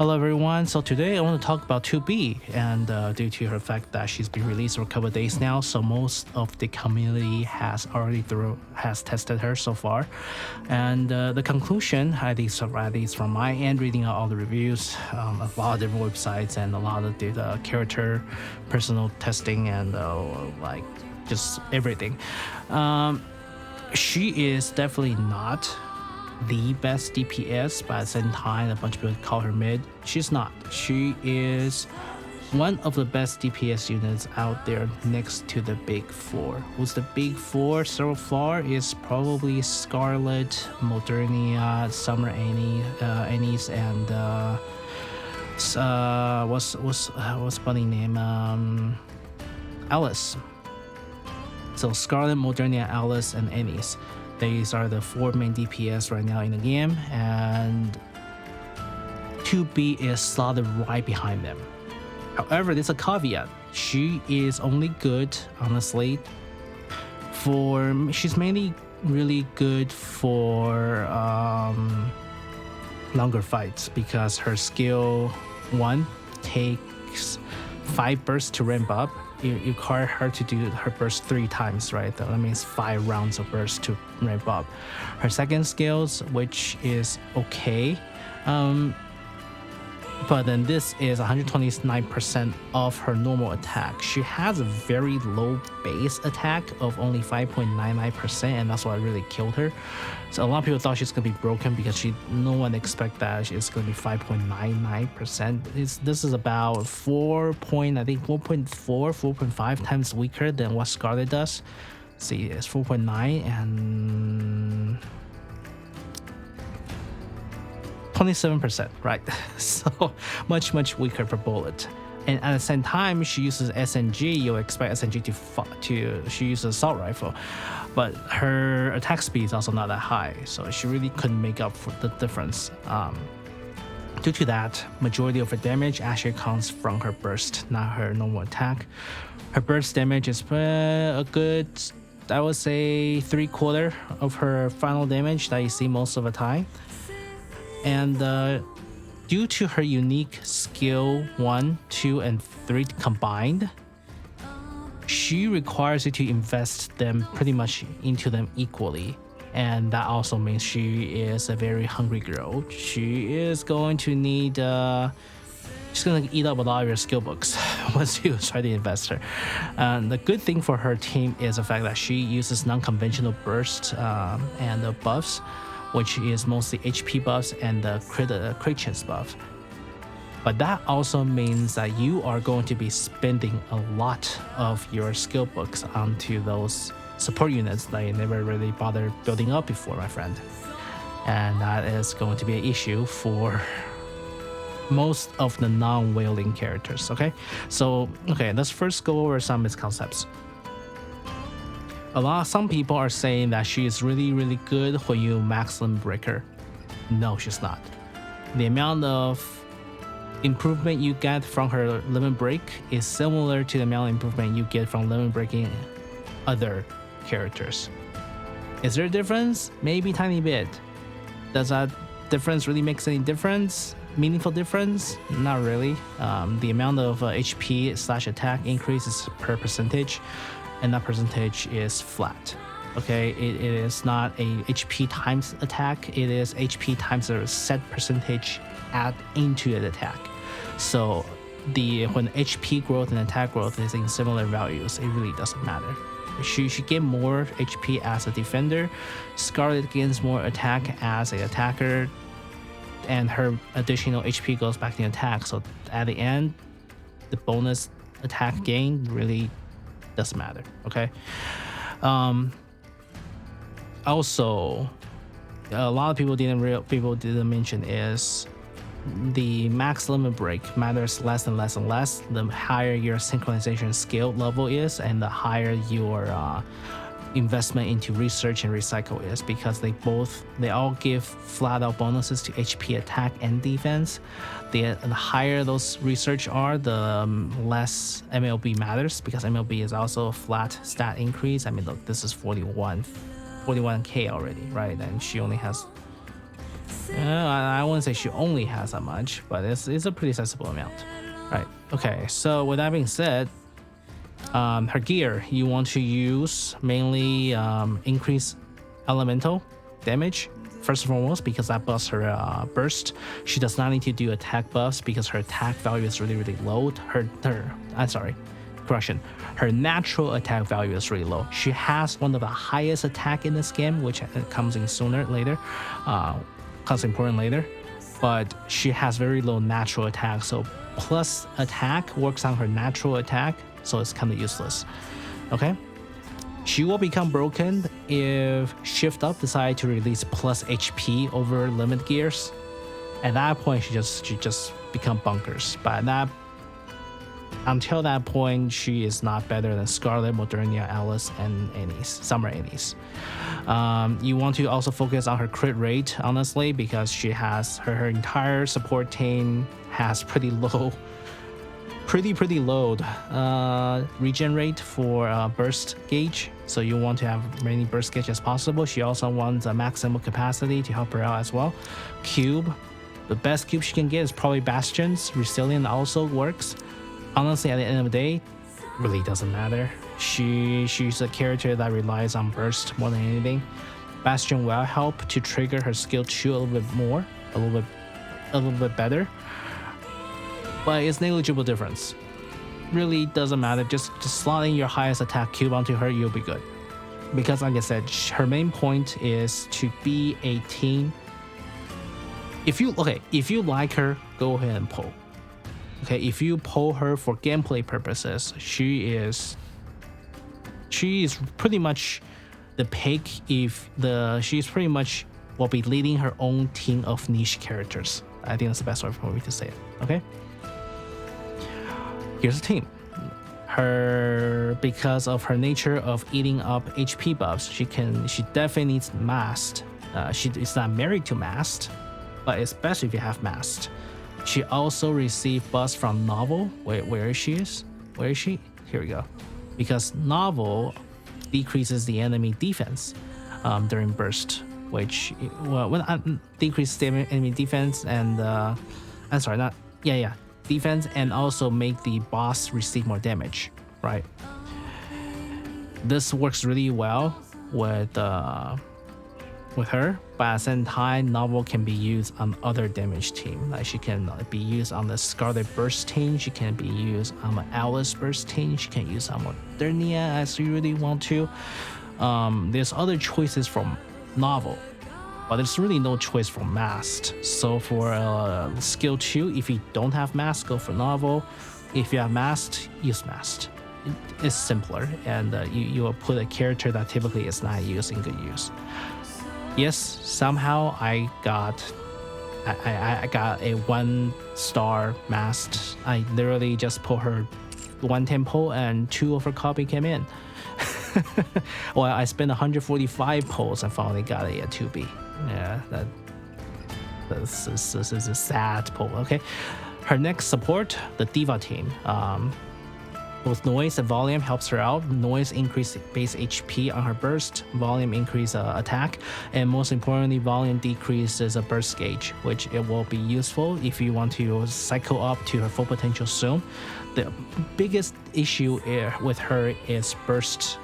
Hello everyone, so today I want to talk about 2B, and due to her fact that she's been released for a couple of days now, so most of the community has already tested her so far, and the conclusion, at least from my end, reading out all the reviews, a lot of different websites and a lot of the character personal testing and like just everything, she is definitely not the best DPS, but at the same time, a bunch of people call her mid. She's not. She is one of the best DPS units out there next to the big four. Who's the big four so far is probably Scarlet, Modernia, Summer Annie's, and what's bunny name? Alice. So Scarlet, Modernia, Alice, and Annie's. These are the four main DPS right now in the game, and 2B is slotted right behind them. However, there's a caveat. She is only good, honestly, she's mainly really good for longer fights because her skill 1 takes 5 bursts to ramp up. You require her to do her burst 3 times, right? That means 5 rounds of burst to ramp up. Her second skills, which is okay, but then this is 129% of her normal attack. She has a very low base attack of only 5.99%, and that's what really killed her. So a lot of people thought she's gonna be broken because no one expect that she's gonna be 5.99%. This is about 4.5 times weaker than what Scarlet does. See, it's 4.9 and 27%, right? So much weaker per bullet. And at the same time, she uses SNG. You'll expect SNG she uses assault rifle, but her attack speed is also not that high, so she really couldn't make up for the difference. Due to that, majority of her damage actually comes from her burst, not her normal attack. Her burst damage is a good, I would say, 3/4 of her final damage that you see most of the time. And due to her unique skill 1, 2, and 3 combined, she requires you to invest them pretty much into them equally. And that also means she is a very hungry girl. She is going to need, she's going to eat up a lot of your skill books once you try to invest her. And the good thing for her team is the fact that she uses non-conventional burst and the buffs, which is mostly HP buffs and the crit chance buff. But that also means that you are going to be spending a lot of your skill books onto those support units that you never really bothered building up before, my friend. And that is going to be an issue for most of the non-wailing characters, okay? So, let's first go over some misconceptions. Some people are saying that she is really good when you max limit break her. No, she's not. The amount of improvement you get from her limit break is similar to the amount of improvement you get from limit breaking other characters. Is there a difference? Maybe tiny bit. Does that difference really make any difference? Meaningful difference? Not really. The amount of HP/attack increases per percentage, and that percentage is flat. Okay, it is not a HP times attack, it is HP times a set percentage add into an attack. So when HP growth and attack growth is in similar values, it really doesn't matter. She should get more HP as a defender. Scarlet gains more attack as an attacker, and her additional HP goes back to attack. So at the end, the bonus attack gain really doesn't matter. Okay. Also, a lot of people didn't mention is the max limit break matters less and less the higher your synchronization skill level is, and the higher your investment into research and recycle is, because they all give flat out bonuses to HP, attack, and defense. The higher those research are, the less MLB matters, because MLB is also a flat stat increase. I mean, look, this is 41k already, right? And she only has I wouldn't say she only has that much, but it's a pretty sizable amount. Right. Okay. So with that being said, her gear, you want to use mainly increase elemental damage first and foremost, because that buffs her burst. She does not need to do attack buffs because her attack value is really low. Her natural attack value is really low. She has one of the highest attack in this game, which comes in important later, but she has very low natural attack, so plus attack works on her natural attack, so it's kind of useless. Okay, she will become broken if Shift Up decide to release plus HP over limit gears. At that point, she just become bunkers. But until that point, she is not better than Scarlet, Modernia, Alice, and Summer Anise. You want to also focus on her crit rate, honestly, because she has her entire support team has pretty low regen rate for burst gauge. So you want to have many burst gauge as possible. She also wants a maximum capacity to help her out as well. Cube, the best cube she can get is probably Bastion's. Resilient also works. Honestly, at the end of the day, really doesn't matter. She's a character that relies on burst more than anything. Bastion will help to trigger her skill 2 a little bit more, a little bit better, but it's negligible difference. Really doesn't matter. Just slot in your highest attack cube onto her, you'll be good. Because like I said, her main point is to be a team. If you like her, go ahead and pull. Okay, if you pull her for gameplay purposes, she is pretty much the pick. She's pretty much will be leading her own team of niche characters. I think that's the best way for me to say it. Okay. Here's the team. Because of her nature of eating up HP buffs, she definitely needs Mast. She is not married to Mast, but especially if you have Mast. She also received buffs from Novel. Where is she? Here we go. Because Novel decreases the enemy defense during burst, which decreases the enemy defense and defense, and also make the boss receive more damage. Right. This works really well with her, but at the same time, Novel can be used on other damage team. Like she can be used on the Scarlet Burst team, she can be used on the Alice Burst team, she can use on Modernia as you really want to. There's other choices from Novel, but there's really no choice for Mast. So for skill 2, if you don't have Mast, go for Novel. If you have Mast, use Mast. It's simpler, and you will put a character that typically is not used in good use. Yes, somehow I got a 1-star Mast. I literally just put her 1 tempo and 2 of her copy came in. Well, I spent 145 pulls and finally got a 2B. Yeah, this is a sad pull. Okay, her next support, the Diva team. Both noise and volume helps her out. Noise increase base HP on her burst, volume increase attack, and most importantly, volume decreases a burst gauge, which it will be useful if you want to cycle up to her full potential soon. The biggest issue with her is burst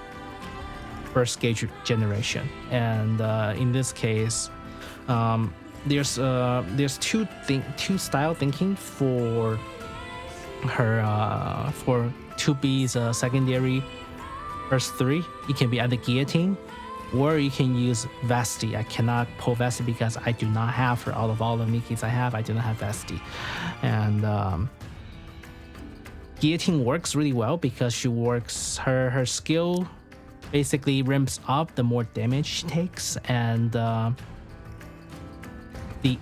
gauge generation, and in this case, there's two style thinking for her for 2B's secondary burst 3. It can be either Guillotine or you can use Vesti. I cannot pull Vesti because I do not have her. Out of all the Nikkes I have, I do not have Vesti. And Guillotine works really well because she works her skill basically ramps up the more damage she takes, and the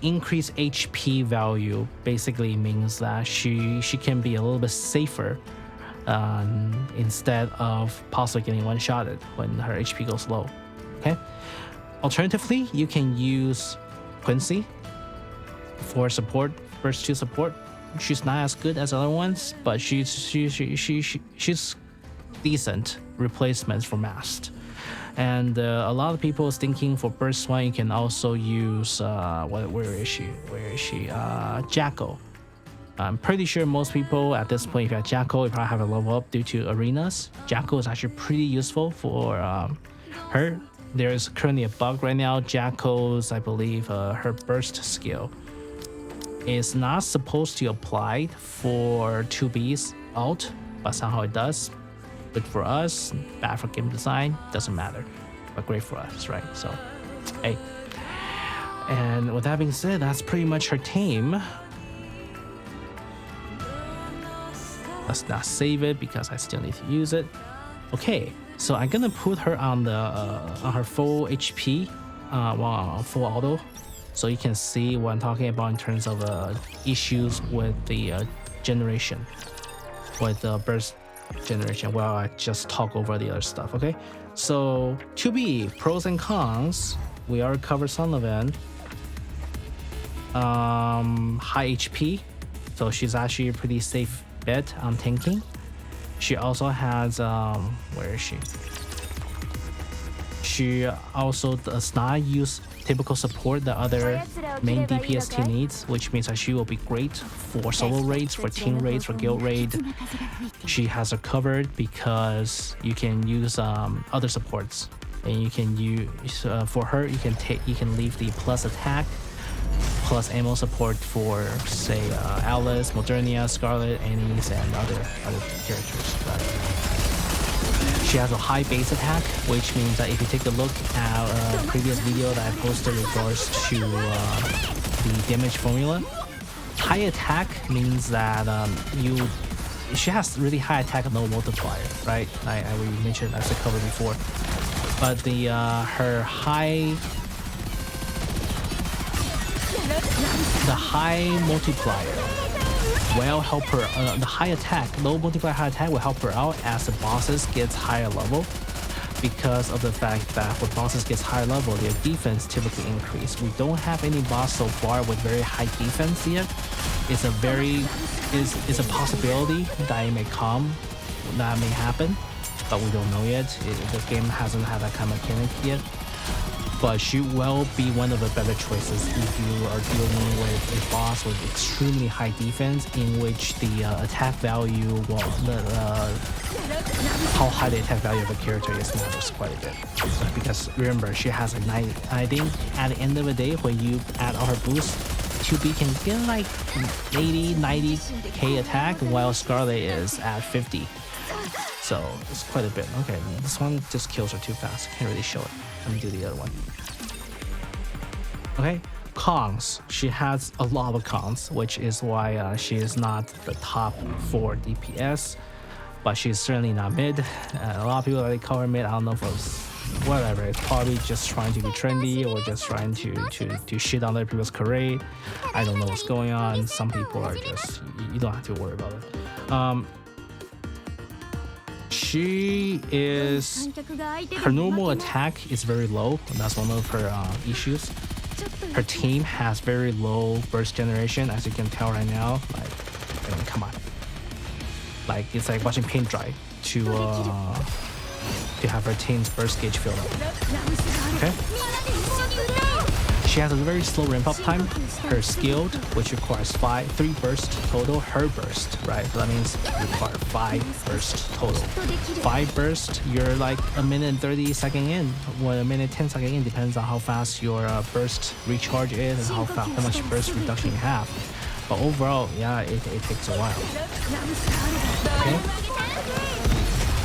increased HP value basically means that she can be a little bit safer instead of possibly getting one-shotted when her HP goes low. Okay. Alternatively, you can use Quincy for support, burst 2 support. She's not as good as other ones, but she's decent replacements for Mast. And a lot of people is thinking for burst 1 you can also use where is she? Jacko. I'm pretty sure most people at this point, if you have Jacko, you probably have a level up due to arenas. Jacko is actually pretty useful for her. There's currently a bug right now. Jacko's, I believe, her burst skill is not supposed to apply for 2B's ult, but somehow it does. Good for us, bad for game design, doesn't matter, but great for us, right? So, hey. And with that being said, that's pretty much her team. Let's not save it because I still need to use it. Okay, so I'm gonna put her on the on her full HP, full auto, so you can see what I'm talking about in terms of issues with the generation, with the burst generation. While I just talk over the other stuff. Okay, so 2B pros and cons. We already covered some of it. High HP, so she's actually a pretty safe bet on tanking. She also has where is she? She also does not use typical support that other main DPS team needs, which means that she will be great for solo raids, for team raids, for guild raid. She has her covered because you can use other supports, and you can use for her you can leave the plus attack, plus ammo support for say Alice, Modernia, Scarlet, Annie's, and other characters. She has a high base attack, which means that if you take a look at a previous video that I posted in regards to the damage formula, high attack means that she has really high attack and no multiplier, right? I already mentioned as I covered before, but the high multiplier will help her. The high attack, low multiplier high attack will help her out as the bosses gets higher level, because of the fact that when bosses gets higher level, their defense typically increase. We don't have any boss so far with very high defense yet. It's a possibility that it may come, that may happen, but we don't know yet. The game hasn't had that kind of mechanic yet. But she will be one of the better choices if you are dealing with a boss with extremely high defense, in which the attack value, how high the attack value of a character is matters quite a bit. Because remember, she has a 90. I think at the end of the day, when you add all her boosts, 2B can get like 80, 90k attack, while Scarlet is at 50. So it's quite a bit. Okay, this one just kills her too fast. Can't really show it. Let me do the other one. Okay, cons. She has a lot of cons, which is why she is not the top 4 DPS, but she's certainly not mid. A lot of people that call her mid, I don't know if it's whatever. It's probably just trying to be trendy or just trying to shit on other people's career. I don't know what's going on. Some people are just, you don't have to worry about it. She is, her normal attack is very low, and that's one of her issues. Her team has very low burst generation, as you can tell right now. Like, I mean, come on. Like, it's like watching paint dry to have her team's burst gauge filled up. Okay? She has a very slow ramp up time. Her skilled, which requires 3 burst total, her burst, right? So that means you require 5 burst total. 5 burst, you're like a minute and 30 second in, or a minute 10 second in, depends on how fast your burst recharge is and how much burst reduction you have. But overall, yeah, it takes a while. Okay.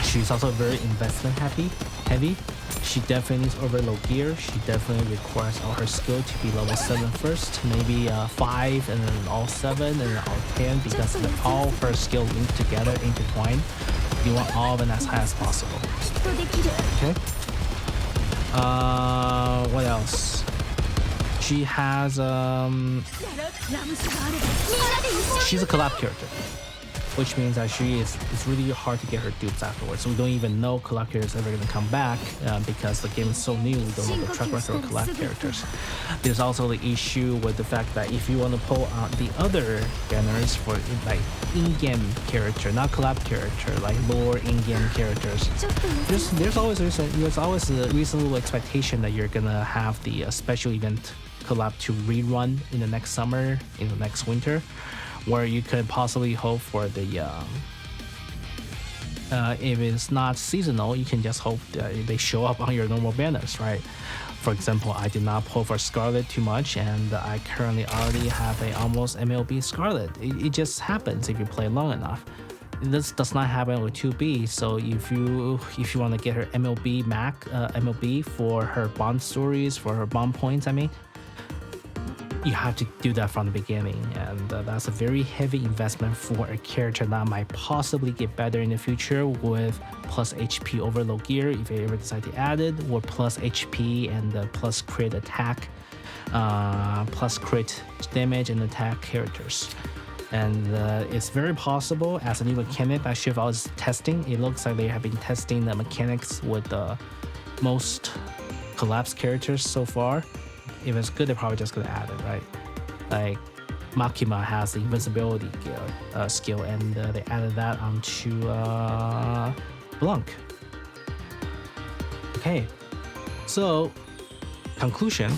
She's also very investment heavy. She definitely needs overload gear. She definitely requires all her skill to be level 7 first, maybe 5 and then all 7 and then all 10, because all her skill linked together, intertwined. You want all of them as high as possible. Okay. What else? She has she's a collab character. which means that it's really hard to get her dupes afterwards. So we don't even know collab characters ever going to come back because the game is so new. We don't know the track record of collab characters. There's also the issue with the fact that if you want to pull out the other banners for like in-game character, not collab character, like lore in-game characters, there's always a reasonable expectation that you're gonna have the special event collab to rerun in the next summer, in the next winter, where you could possibly hope for the if it's not seasonal, you can just hope that they show up on your normal banners, right? For example, I did not pull for Scarlet too much, and I currently already have a almost MLB Scarlet. It just happens if you play long enough. This does not happen with 2B, so if you want to get her MLB for her bond stories, for her bond points, I mean, you have to do that from the beginning, and that's a very heavy investment for a character that might possibly get better in the future with plus HP overload gear if you ever decide to add it, or plus HP and plus crit attack, plus crit damage and attack characters. And it's very possible as a new mechanic that Shiva is testing. It looks like they have been testing the mechanics with the most collapsed characters so far. If it's good, they're probably just gonna add it, right? Like Makima has the invincibility skill, and they added that onto Blanc. Okay, so conclusion: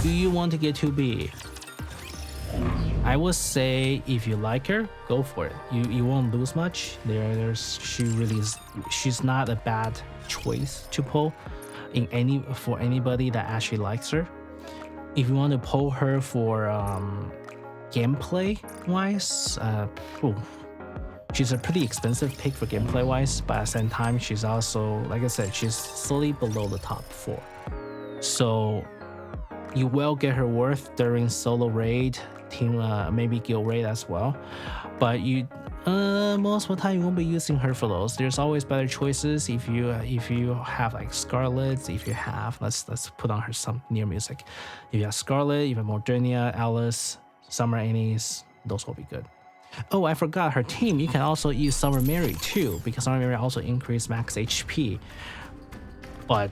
do you want to get 2B? I would say if you like her, go for it. You won't lose much. She's not a bad choice to pull for anybody that actually likes her. If you want to pull her for gameplay wise, she's a pretty expensive pick for gameplay wise, but at the same time she's also, like I said, she's slightly below the top 4. So you will get her worth during solo raid, team, maybe guild raid as well, but you most of the time you won't be using her for those. There's always better choices if you have like Scarlet. If you have, let's put on her some Nier music. If you have Scarlet, you have Modernia, Alice, Summer Anise, those will be good. Oh, I forgot her team. You can also use Summer Mary too, because Summer Mary also increase max HP. But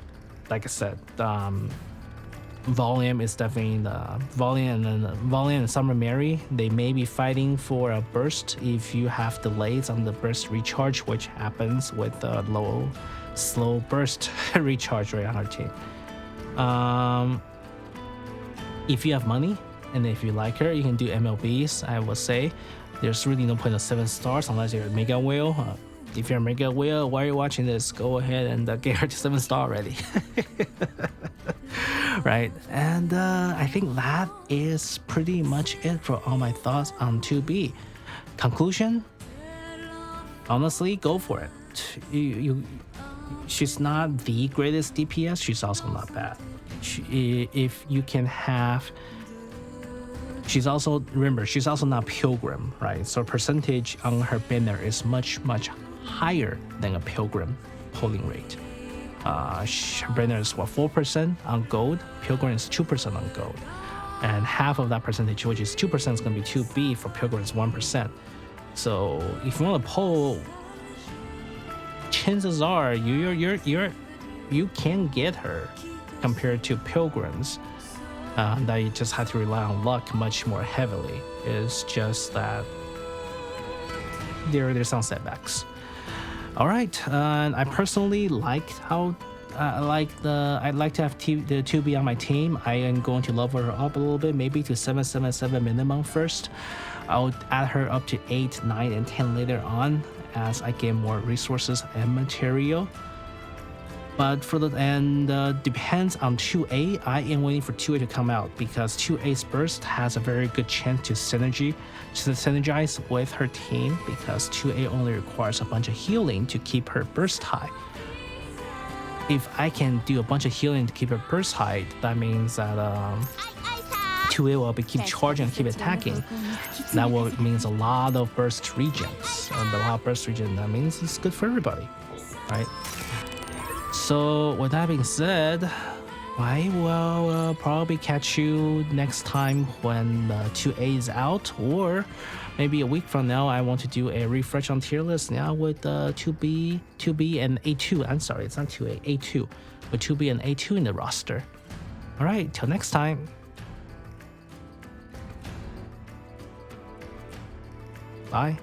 like I said, Volume is definitely the Volume, and then Volume and Summer Mary, they may be fighting for a burst if you have delays on the burst recharge, which happens with the slow burst recharge rate on our team. If you have money and if you like her, you can do MLBs. I would say there's really no point of 7 stars unless you're a mega whale. If you're a mega whale, while you're watching this, go ahead and get her to 7 star already. Right, and I think that is pretty much it for all my thoughts on 2B. Conclusion: honestly, go for it. She's not the greatest DPS. She's also not bad. If you can have, she's also not Pilgrim, right? So percentage on her banner is much higher than a Pilgrim polling rate. Banner is 4% on gold, Pilgrim is 2% on gold, and half of that percentage, which is 2%, is going to be 2B. For Pilgrim is 1%. So if you want to poll, chances are you can get her compared to Pilgrims. That you just have to rely on luck much more heavily. It's just that there's some setbacks. All right, and I personally like how I'd like to have the 2B on my team. I am going to level her up a little bit, maybe to 777 minimum first. I'll add her up to 8, 9, and 10 later on as I get more resources and material. But depends on 2A. I am waiting for 2A to come out because 2A's burst has a very good chance to synergize with her team, because 2A only requires a bunch of healing to keep her burst high. If I can do a bunch of healing to keep her burst high, that means that 2A will keep charging and keep attacking. That means a lot of burst regions. And a lot of burst regions, that means it's good for everybody, right? So with that being said, I will probably catch you next time when 2A is out, or maybe a week from now. I want to do a refresh on tier list now with 2B and A2. I'm sorry, it's not 2A, A2, with 2B and A2 in the roster. All right, till next time. Bye.